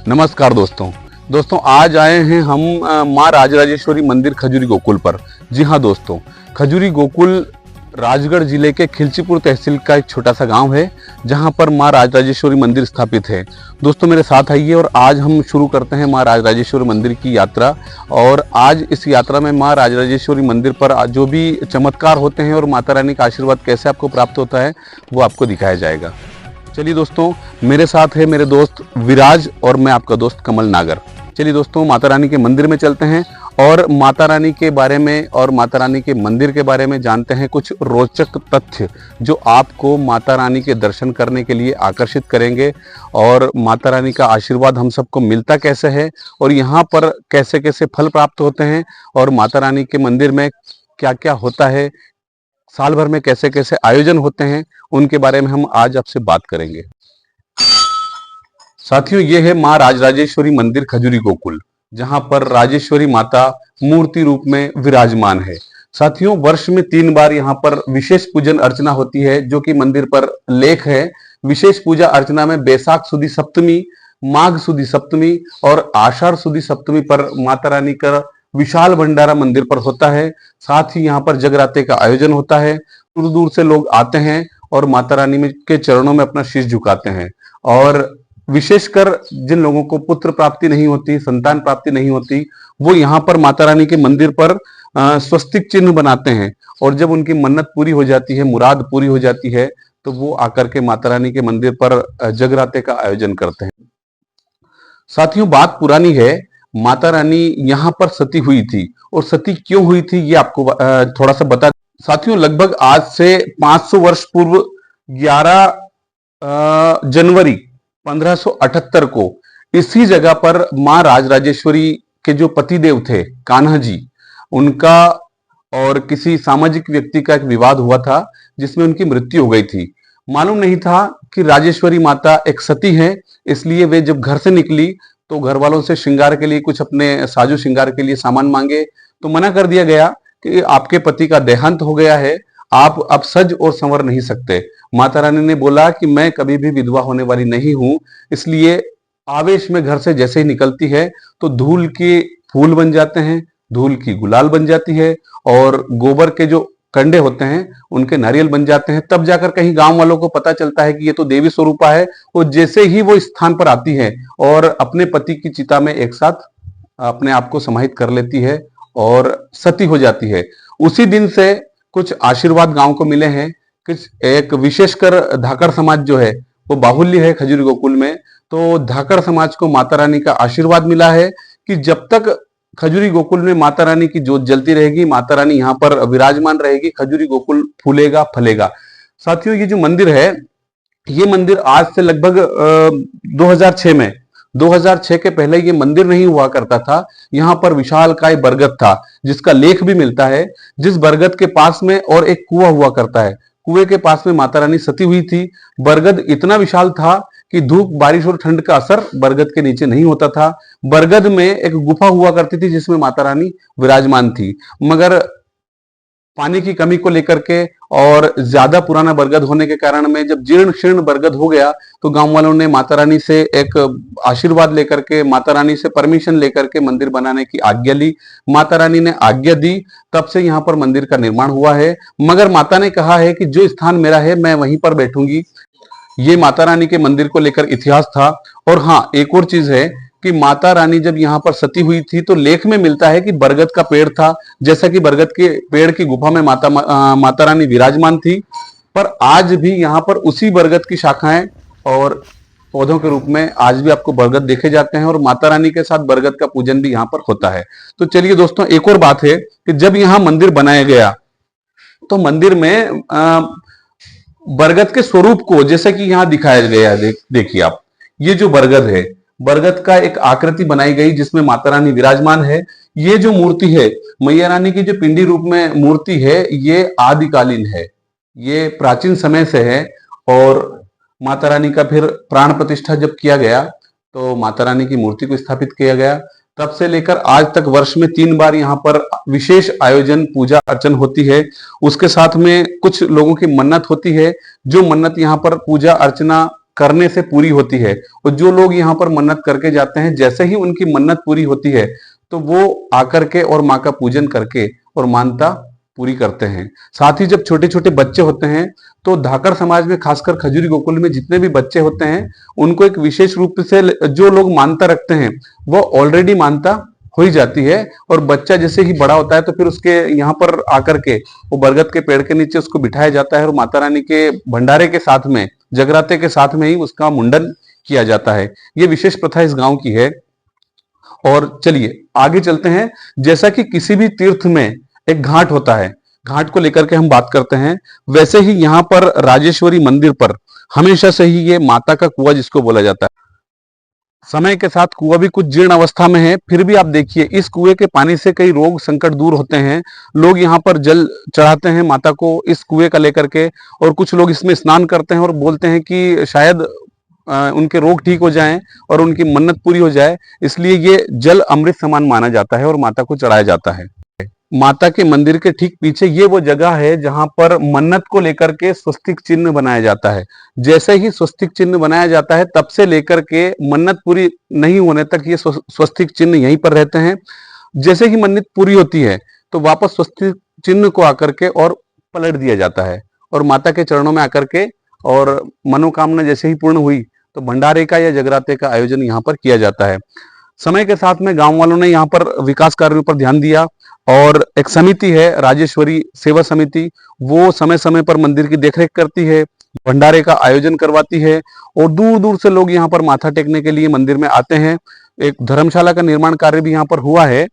नमस्कार दोस्तों आज आए हैं हम माँ राजराजेश्वरी मंदिर खजूरी गोकुल पर। जी हाँ दोस्तों, खजूरी गोकुल राजगढ़ जिले के खिलचीपुर तहसील का एक छोटा सा गांव है जहां पर माँ राजराजेश्वरी मंदिर स्थापित है। दोस्तों मेरे साथ आइए और आज हम शुरू करते हैं माँ राजराजेश्वरी मंदिर की यात्रा। और आज इस यात्रा में माँ राजराजेश्वरी मंदिर पर जो भी चमत्कार होते हैं और माता रानी का आशीर्वाद कैसे आपको प्राप्त होता है वो आपको दिखाया जाएगा। चलिए दोस्तों, मेरे साथ है मेरे दोस्त विराज और मैं आपका दोस्त कमल नागर। चलिए दोस्तों, माता रानी के मंदिर में चलते हैं और माता रानी के बारे में और माता रानी के मंदिर के बारे में जानते हैं कुछ रोचक तथ्य जो आपको माता रानी के दर्शन करने के लिए आकर्षित करेंगे। और माता रानी का आशीर्वाद हम सबको मिलता कैसे है और यहाँ पर कैसे कैसे फल प्राप्त होते हैं और माता रानी के मंदिर में क्या क्या होता है, साल भर में कैसे कैसे आयोजन होते हैं, उनके बारे में हम आज आपसे बात करेंगे। साथियों, ये है माँ राजराजेश्वरी मंदिर खजूरी गोकुल, जहां पर राजेश्वरी माता मूर्ति रूप में विराजमान है। साथियों, वर्ष में 3 बार यहाँ पर विशेष पूजन अर्चना होती है, जो कि मंदिर पर लेख है। विशेष पूजा अर्चना में बैसाख सुदी सप्तमी, माघ सुदी सप्तमी और आषाढ़ सुदी सप्तमी पर माता रानी का विशाल भंडारा मंदिर पर होता है। साथ ही यहाँ पर जगराते का आयोजन होता है। दूर दूर से लोग आते हैं और माता रानी के चरणों में अपना शीश झुकाते हैं। और विशेषकर जिन लोगों को पुत्र प्राप्ति नहीं होती, संतान प्राप्ति नहीं होती, वो यहाँ पर माता रानी के मंदिर पर स्वस्तिक चिन्ह बनाते हैं। और जब उनकी मन्नत पूरी हो जाती है, मुराद पूरी हो जाती है, तो वो आकर के माता रानी के मंदिर पर जगराते का आयोजन करते हैं। साथियों, बात पुरानी है, माता रानी यहाँ पर सती हुई थी। और सती क्यों हुई थी ये आपको थोड़ा सा बता। साथियों, लगभग आज से 500 वर्ष पूर्व 11 जनवरी 1578 को इसी जगह पर माँ राजराजेश्वरी के जो पतिदेव थे कान्हा जी, उनका और किसी सामाजिक व्यक्ति का एक विवाद हुआ था जिसमें उनकी मृत्यु हो गई थी। मालूम नहीं था कि राजेश्वरी माता एक सती है, इसलिए वे जब घर से निकली तो घर वालों से श्रृंगार के लिए कुछ अपने साजो श्रृंगार के लिए सामान मांगे तो मना कर दिया गया कि आपके पति का देहांत हो गया है, आप अब सज और संवर नहीं सकते। माता रानी ने बोला कि मैं कभी भी विधवा होने वाली नहीं हूं, इसलिए आवेश में घर से जैसे ही निकलती है तो धूल के फूल बन जाते हैं, धूल की गुलाल बन जाती है और गोबर के जो कंडे होते हैं उनके नारियल बन जाते हैं। तब जाकर कहीं गांव वालों को पता चलता है कि ये तो देवी स्वरूपा है। और जैसे ही वो स्थान पर आती है और अपने पति की चिता में एक साथ अपने आप को समाहित कर लेती है और सती हो जाती है। उसी दिन से कुछ आशीर्वाद गांव को मिले हैं। कुछ एक विशेषकर धाकड़ समाज जो है वो बाहुल्य है खजूरी गोकुल में, तो धाकड़ समाज को माता रानी का आशीर्वाद मिला है कि जब तक खजूरी गोकुल में माता रानी की जोत जलती रहेगी, माता रानी यहाँ पर विराजमान रहेगी, खजूरी गोकुल फूलेगा फलेगा। साथियों, ये जो मंदिर है, ये मंदिर आज से लगभग 2006 के पहले ये मंदिर नहीं हुआ करता था। यहाँ पर विशालकाय बरगद था जिसका लेख भी मिलता है, जिस बरगद के पास में और एक कुआं हुआ करता है। कुएं के पास में माता रानी सती हुई थी। बरगद इतना विशाल था कि धूप, बारिश और ठंड का असर बरगद के नीचे नहीं होता था। बरगद में एक गुफा हुआ करती थी जिसमें माता रानी विराजमान थी, मगर पानी की कमी को लेकर के और ज्यादा पुराना बरगद होने के कारण में जब जीर्ण शीर्ण बरगद हो गया तो गांव वालों ने माता रानी से एक आशीर्वाद लेकर के, माता रानी से परमिशन लेकर के मंदिर बनाने की आज्ञा ली। माता रानी ने आज्ञा दी, तब से यहाँ पर मंदिर का निर्माण हुआ है। मगर माता ने कहा है कि जो स्थान मेरा है मैं वहीं पर बैठूंगी। ये माता रानी के मंदिर को लेकर इतिहास था। और हाँ, एक और चीज है कि माता रानी जब यहाँ पर सती हुई थी तो लेख में मिलता है कि बरगद का पेड़ था, जैसा कि बरगद के पेड़ की गुफा में माता रानी विराजमान थी। पर आज भी यहाँ पर उसी बरगद की शाखाएं और पौधों के रूप में आज भी आपको बरगद देखे जाते हैं और माता रानी के साथ बरगद का पूजन भी यहाँ पर होता है। तो चलिए दोस्तों, एक और बात है कि जब यहाँ मंदिर बनाया गया तो मंदिर में बरगद के स्वरूप को जैसा कि यहाँ दिखाया गया है, देखिए आप, ये जो बरगद है, बरगद का एक आकृति बनाई गई जिसमें माता रानी विराजमान है। ये जो मूर्ति है, मैया रानी की जो पिंडी रूप में मूर्ति है, ये आदिकालीन है, ये प्राचीन समय से है। और माता रानी का फिर प्राण प्रतिष्ठा जब किया गया तो माता रानी की मूर्ति को स्थापित किया गया। तब से लेकर आज तक वर्ष में 3 बार यहाँ पर विशेष आयोजन, पूजा अर्चन होती है। उसके साथ में कुछ लोगों की मन्नत होती है, जो मन्नत यहाँ पर पूजा अर्चना करने से पूरी होती है। और जो लोग यहाँ पर मन्नत करके जाते हैं, जैसे ही उनकी मन्नत पूरी होती है तो वो आकर के और माँ का पूजन करके और मानता पूरी करते हैं। साथ ही जब छोटे छोटे बच्चे होते हैं तो धाकड़ समाज में, खासकर खजूरी गोकुल में जितने भी बच्चे होते हैं, उनको एक विशेष रूप से जो लोग मानता रखते हैं वो ऑलरेडी मानता हो ही जाती है। और बच्चा जैसे ही बड़ा होता है तो फिर उसके यहाँ पर आकर के वो बरगद के पेड़ के नीचे उसको बिठाया जाता है और माता रानी के भंडारे के साथ में, जगराते के साथ में ही उसका मुंडन किया जाता है। ये विशेष प्रथा इस गांव की है। और चलिए आगे चलते हैं। जैसा कि किसी भी तीर्थ में एक घाट होता है, घाट को लेकर के हम बात करते हैं, वैसे ही यहाँ पर राजेश्वरी मंदिर पर हमेशा से ही ये माता का कुआं जिसको बोला जाता है। समय के साथ कुआं भी कुछ जीर्ण अवस्था में है, फिर भी आप देखिए इस कुएं के पानी से कई रोग संकट दूर होते हैं। लोग यहाँ पर जल चढ़ाते हैं माता को इस कुएं का लेकर के, और कुछ लोग इसमें स्नान करते हैं और बोलते हैं कि शायद उनके रोग ठीक हो जाएं और उनकी मन्नत पूरी हो जाए। इसलिए ये जल अमृत समान माना जाता है और माता को चढ़ाया जाता है। माता के मंदिर के ठीक पीछे ये वो जगह है जहां पर मन्नत को लेकर के स्वस्तिक चिन्ह बनाया जाता है। जैसे ही स्वस्तिक चिन्ह बनाया जाता है तब से लेकर के मन्नत पूरी नहीं होने तक ये स्वस्तिक चिन्ह यहीं पर रहते हैं। जैसे ही मन्नत पूरी होती है तो वापस स्वस्तिक चिन्ह को आकर के और पलट दिया जाता है और माता के चरणों में आकर के, और मनोकामना जैसे ही पूर्ण हुई तो भंडारे का या जगराते का आयोजन यहाँ पर किया जाता है। समय के साथ में गांव वालों ने यहाँ पर विकास कार्यों पर ध्यान दिया और एक समिति है राजेश्वरी सेवा समिति, वो समय समय पर मंदिर की देखरेख करती है, भंडारे का आयोजन करवाती है और दूर दूर से लोग यहाँ पर माथा टेकने के लिए मंदिर में आते हैं। एक धर्मशाला का निर्माण कार्य भी यहाँ पर हुआ है